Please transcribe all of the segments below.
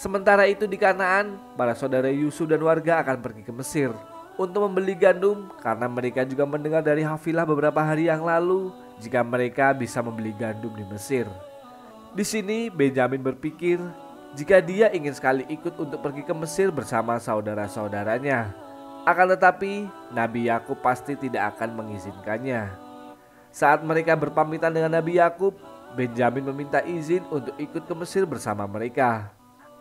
Sementara itu di Kanaan, para saudara Yusuf dan warga akan pergi ke Mesir untuk membeli gandum karena mereka juga mendengar dari Hafilah beberapa hari yang lalu jika mereka bisa membeli gandum di Mesir. Di sini Benyamin berpikir jika dia ingin sekali ikut untuk pergi ke Mesir bersama saudara-saudaranya. Akan tetapi Nabi Yakub pasti tidak akan mengizinkannya. Saat mereka berpamitan dengan Nabi Yakub, Benyamin meminta izin untuk ikut ke Mesir bersama mereka.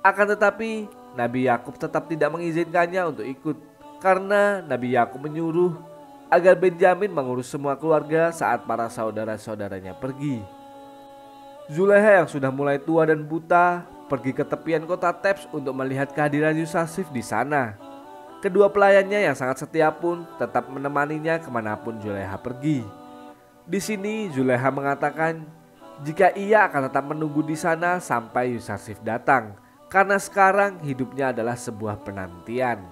Akan tetapi Nabi Yakub tetap tidak mengizinkannya untuk ikut karena Nabi Yakub menyuruh agar Benyamin mengurus semua keluarga saat para saudara-saudaranya pergi. Zulaiha yang sudah mulai tua dan buta pergi ke tepian kota Tebs untuk melihat kehadiran Yusasif di sana. Kedua pelayannya yang sangat setia pun tetap menemaninya kemanapun Zulaiha pergi. Di sini Zulaiha mengatakan jika ia akan tetap menunggu di sana sampai Yusasif datang, karena sekarang hidupnya adalah sebuah penantian.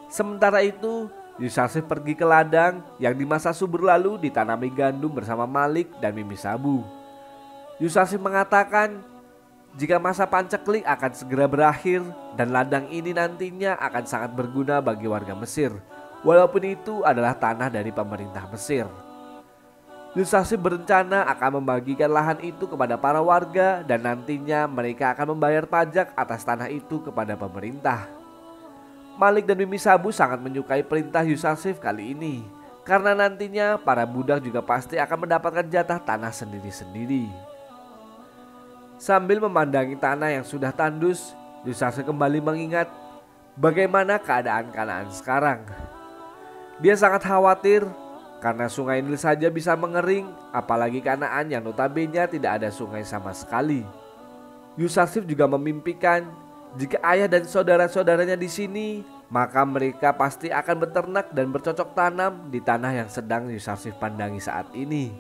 Sementara itu Yusasif pergi ke ladang yang di masa subur lalu ditanami gandum bersama Malik dan Mimi Sabu. Yusasif mengatakan jika masa panceklik akan segera berakhir dan ladang ini nantinya akan sangat berguna bagi warga Mesir, walaupun itu adalah tanah dari pemerintah Mesir. Yusasif berencana akan membagikan lahan itu kepada para warga dan nantinya mereka akan membayar pajak atas tanah itu kepada pemerintah. Malik dan Mimi Sabu sangat menyukai perintah Yusasif kali ini karena nantinya para budak juga pasti akan mendapatkan jatah tanah sendiri-sendiri. Sambil memandangi tanah yang sudah tandus, Yusasif kembali mengingat bagaimana keadaan Kanaan sekarang. Dia sangat khawatir karena sungai Nil saja bisa mengering, apalagi Kanaan yang notabene tidak ada sungai sama sekali. Yusasif juga memimpikan jika ayah dan saudara-saudaranya di sini, maka mereka pasti akan beternak dan bercocok tanam di tanah yang sedang Yusasif pandangi saat ini.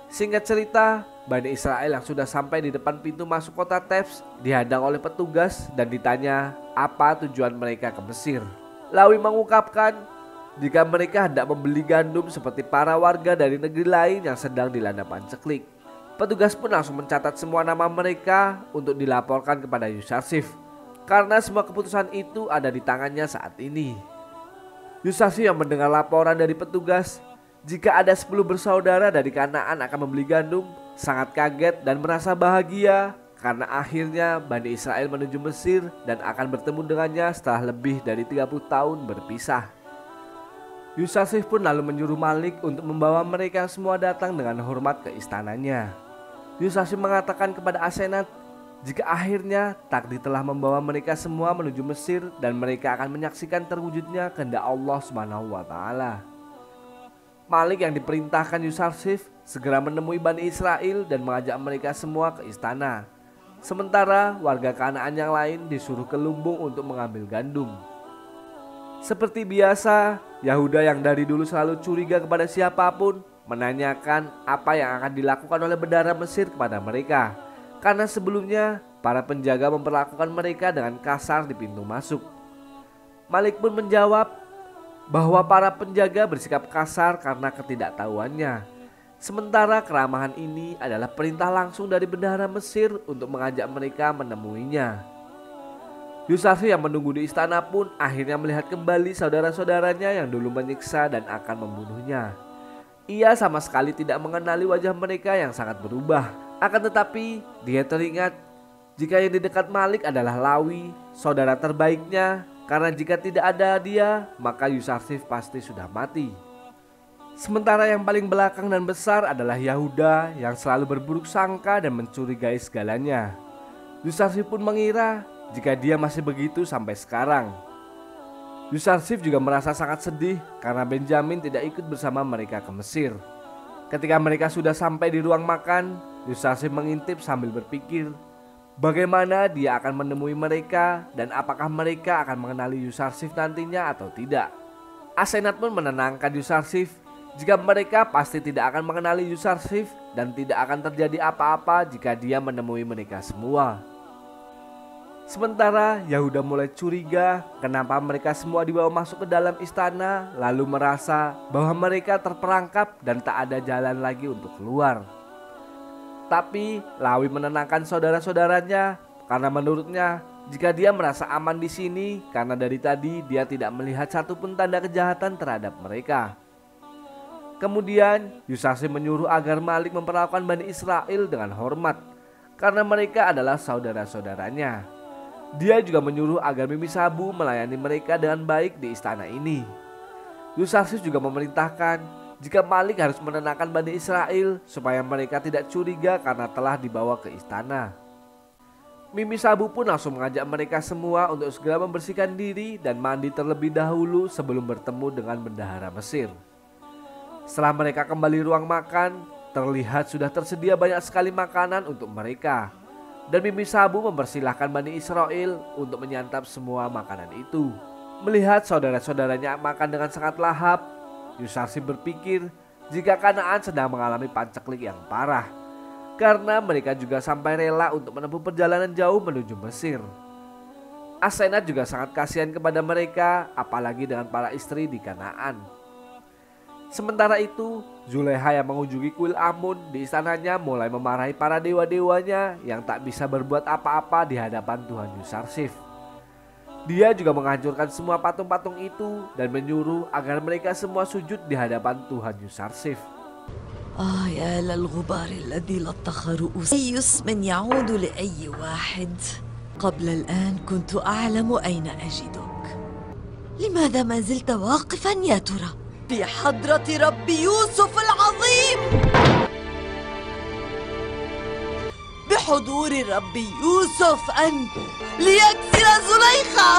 Singkat cerita, Bani Israel yang sudah sampai di depan pintu masuk kota Tebs dihadang oleh petugas dan ditanya apa tujuan mereka ke Mesir. Lawi mengungkapkan jika mereka hendak membeli gandum seperti para warga dari negeri lain yang sedang dilanda panceklik. Petugas pun langsung mencatat semua nama mereka untuk dilaporkan kepada Yusasif karena semua keputusan itu ada di tangannya saat ini. Yusasif yang mendengar laporan dari petugas jika ada 10 bersaudara dari Kanaan akan membeli gandum sangat kaget dan merasa bahagia karena akhirnya Bani Israel menuju Mesir dan akan bertemu dengannya setelah lebih dari 30 tahun berpisah. Yusasif pun lalu menyuruh Malik untuk membawa mereka semua datang dengan hormat ke istananya. Yusasif mengatakan kepada Asenat jika akhirnya takdir telah membawa mereka semua menuju Mesir dan mereka akan menyaksikan terwujudnya kehendak Allah SWT. Malik yang diperintahkan Yusasif segera menemui Bani Israel dan mengajak mereka semua ke istana. Sementara warga Kanaan yang lain disuruh ke lumbung untuk mengambil gandum. Seperti biasa, Yahuda yang dari dulu selalu curiga kepada siapapun menanyakan apa yang akan dilakukan oleh bendahara Mesir kepada mereka. Karena sebelumnya para penjaga memperlakukan mereka dengan kasar di pintu masuk. Malik pun menjawab bahwa para penjaga bersikap kasar karena ketidaktahuannya. Sementara keramahan ini adalah perintah langsung dari bendahara Mesir untuk mengajak mereka menemuinya. Yusasif yang menunggu di istana pun akhirnya melihat kembali saudara-saudaranya yang dulu menyiksa dan akan membunuhnya. Ia sama sekali tidak mengenali wajah mereka yang sangat berubah. Akan tetapi dia teringat jika yang di dekat Malik adalah Lawi, saudara terbaiknya, karena jika tidak ada dia maka Yusasif pasti sudah mati. Sementara yang paling belakang dan besar adalah Yahuda yang selalu berburuk sangka dan mencurigai segalanya. Yusasif pun mengira jika dia masih begitu sampai sekarang. Yusasif juga merasa sangat sedih karena Benyamin tidak ikut bersama mereka ke Mesir. Ketika mereka sudah sampai di ruang makan, Yusasif mengintip sambil berpikir bagaimana dia akan menemui mereka dan apakah mereka akan mengenali Yusasif nantinya atau tidak. Asenat pun menenangkan Yusasif jika mereka pasti tidak akan mengenali Yusasif dan tidak akan terjadi apa-apa jika dia menemui mereka semua. Sementara Yahuda mulai curiga kenapa mereka semua dibawa masuk ke dalam istana, lalu merasa bahwa mereka terperangkap dan tak ada jalan lagi untuk keluar. Tapi Lawi menenangkan saudara-saudaranya karena menurutnya jika dia merasa aman di sini karena dari tadi dia tidak melihat satupun tanda kejahatan terhadap mereka. Kemudian Yusasif menyuruh agar Malik memperlakukan Bani Israel dengan hormat karena mereka adalah saudara-saudaranya. Dia juga menyuruh agar Mimi Sabu melayani mereka dengan baik di istana ini. Yusasif juga memerintahkan jika Malik harus menenangkan Bani Israel supaya mereka tidak curiga karena telah dibawa ke istana. Mimi Sabu pun langsung mengajak mereka semua untuk segera membersihkan diri dan mandi terlebih dahulu sebelum bertemu dengan bendahara Mesir. Setelah mereka kembali ruang makan, terlihat sudah tersedia banyak sekali makanan untuk mereka. Dan Mimi Sabu mempersilahkan Bani Israel untuk menyantap semua makanan itu. Melihat saudara-saudaranya makan dengan sangat lahap, Yusasif berpikir jika Kanaan sedang mengalami paceklik yang parah, karena mereka juga sampai rela untuk menempuh perjalanan jauh menuju Mesir. Asenat juga sangat kasihan kepada mereka, apalagi dengan para istri di Kanaan. Sementara itu, Zulekha yang mengunjungi kuil Amun di istananya mulai memarahi para dewa-dewanya yang tak bisa berbuat apa-apa di hadapan Tuhan Yusarsif. Dia juga menghancurkan semua patung-patung itu dan menyuruh agar mereka semua sujud di hadapan Tuhan Yusarsif. يا للغبار الذي لطخ رؤوس أي اسم يعود لأي واحد. قبل الآن كنت أعلم أين أجدك. لماذا ما زلت واقفا يا ترى في حضرة رب يوسف العظيم؟ بحضور رب يوسف أن ليكسر زليخة.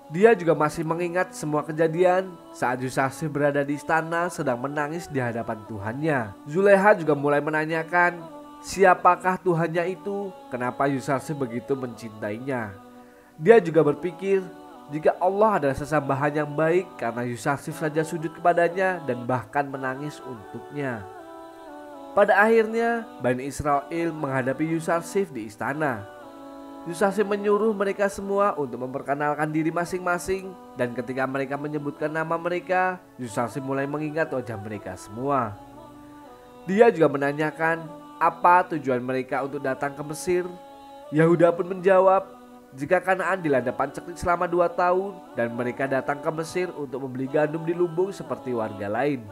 Dia juga masih mengingat semua kejadian saat Yusasif berada di istana sedang menangis di hadapan Tuhannya. Zulekha juga mulai menanyakan siapakah Tuhannya itu, kenapa Yusasif begitu mencintainya. Dia juga berpikir jika Allah adalah sesambahan yang baik karena Yusasif saja sujud kepadanya dan bahkan menangis untuknya. Pada akhirnya Bani Israel menghadapi Yusasif di istana. Yusasif menyuruh mereka semua untuk memperkenalkan diri masing-masing, dan ketika mereka menyebutkan nama mereka, Yusasif mulai mengingat wajah mereka semua. Dia juga menanyakan apa tujuan mereka untuk datang ke Mesir. Yahuda pun menjawab jika Kanaan dilanda paceklik selama 2 tahun dan mereka datang ke Mesir untuk membeli gandum di lumbung seperti warga lain.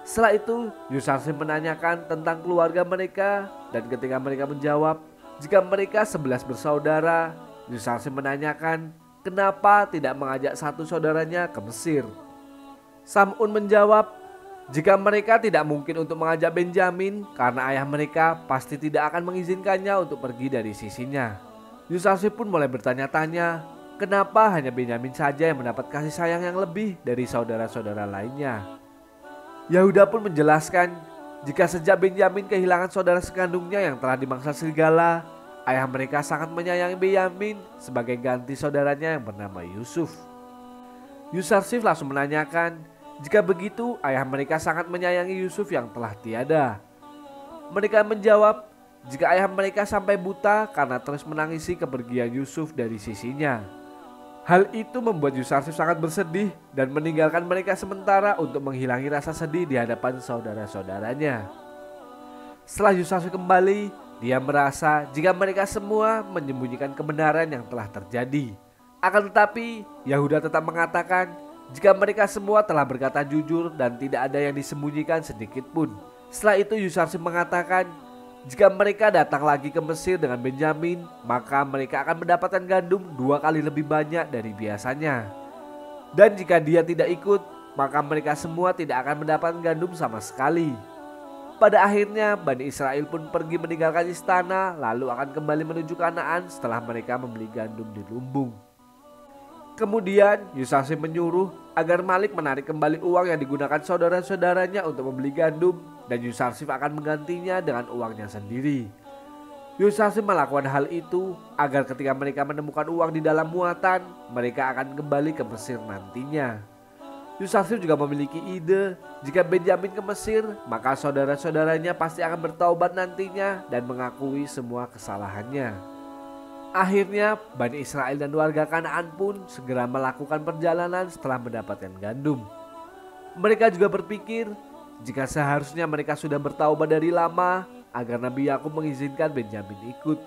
Setelah itu Yusasif menanyakan tentang keluarga mereka, dan ketika mereka menjawab jika mereka 11 bersaudara, Yusasif menanyakan kenapa tidak mengajak satu saudaranya ke Mesir. Sam'un menjawab jika mereka tidak mungkin untuk mengajak Benjamin karena ayah mereka pasti tidak akan mengizinkannya untuk pergi dari sisinya. Yusasif pun mulai bertanya-tanya kenapa hanya Benyamin saja yang mendapat kasih sayang yang lebih dari saudara-saudara lainnya. Yahuda pun menjelaskan jika sejak Benyamin kehilangan saudara sekandungnya yang telah dimangsa serigala, ayah mereka sangat menyayangi Benyamin sebagai ganti saudaranya yang bernama Yusuf. Yusarsif langsung menanyakan jika begitu ayah mereka sangat menyayangi Yusuf yang telah tiada. Mereka menjawab jika ayah mereka sampai buta karena terus menangisi kepergian Yusuf dari sisinya. Hal itu membuat Yusarsif sangat bersedih dan meninggalkan mereka sementara untuk menghilangi rasa sedih di hadapan saudara-saudaranya. Setelah Yusarsif kembali, dia merasa jika mereka semua menyembunyikan kebenaran yang telah terjadi. Akan tetapi, Yahuda tetap mengatakan jika mereka semua telah berkata jujur dan tidak ada yang disembunyikan sedikit pun. Setelah itu Yusarsif mengatakan jika mereka datang lagi ke Mesir dengan Benyamin, maka mereka akan mendapatkan gandum 2 kali lebih banyak dari biasanya. Dan jika dia tidak ikut, maka mereka semua tidak akan mendapatkan gandum sama sekali. Pada akhirnya Bani Israel pun pergi meninggalkan istana, lalu akan kembali menuju Kanaan setelah mereka membeli gandum di lumbung. Kemudian Yusarsif menyuruh agar Malik menarik kembali uang yang digunakan saudara-saudaranya untuk membeli gandum, dan Yusarsif akan menggantinya dengan uangnya sendiri. Yusarsif melakukan hal itu agar ketika mereka menemukan uang di dalam muatan, mereka akan kembali ke Mesir nantinya. Yusarsif juga memiliki ide jika Benyamin ke Mesir, maka saudara-saudaranya pasti akan bertaubat nantinya dan mengakui semua kesalahannya. Akhirnya Bani Israel dan warga Kanaan pun segera melakukan perjalanan setelah mendapatkan gandum. Mereka juga berpikir jika seharusnya mereka sudah bertaubat dari lama agar Nabi Yakub mengizinkan Benyamin ikut.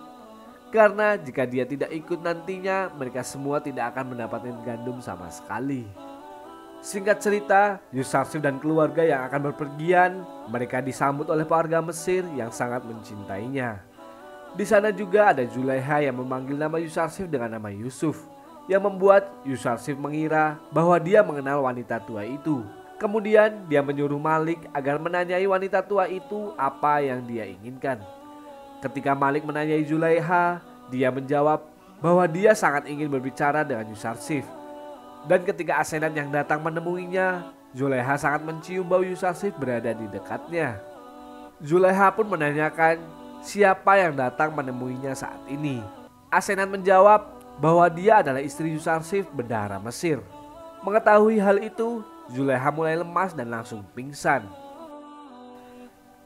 Karena jika dia tidak ikut nantinya, mereka semua tidak akan mendapatkan gandum sama sekali. Singkat cerita, Yusarsif dan keluarga yang akan berpergian, mereka disambut oleh warga Mesir yang sangat mencintainya. Di sana juga ada Zulaiha yang memanggil nama Yusarsif dengan nama Yusuf, yang membuat Yusarsif mengira bahwa dia mengenal wanita tua itu. Kemudian dia menyuruh Malik agar menanyai wanita tua itu apa yang dia inginkan. Ketika Malik menanyai Zulaiha, dia menjawab bahwa dia sangat ingin berbicara dengan Yusarsif. Dan ketika Asenat yang datang menemuinya, Zulaiha sangat mencium bau Yusarsif berada di dekatnya. Zulaiha pun menanyakan siapa yang datang menemuinya saat ini. Asenat menjawab bahwa dia adalah istri Yusarsif bendahara Mesir. Mengetahui hal itu, Zulaiha mulai lemas dan langsung pingsan.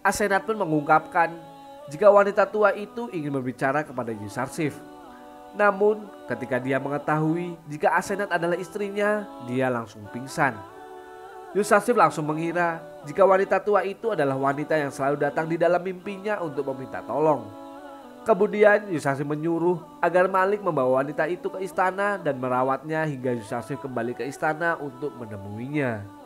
Asenat pun mengungkapkan jika wanita tua itu ingin berbicara kepada Yusarsif. Namun ketika dia mengetahui jika Asenat adalah istrinya, dia langsung pingsan. Yusarsif langsung mengira jika wanita tua itu adalah wanita yang selalu datang di dalam mimpinya untuk meminta tolong. Kemudian Yusarsif menyuruh agar Malik membawa wanita itu ke istana dan merawatnya hingga Yusarsif kembali ke istana untuk menemuinya.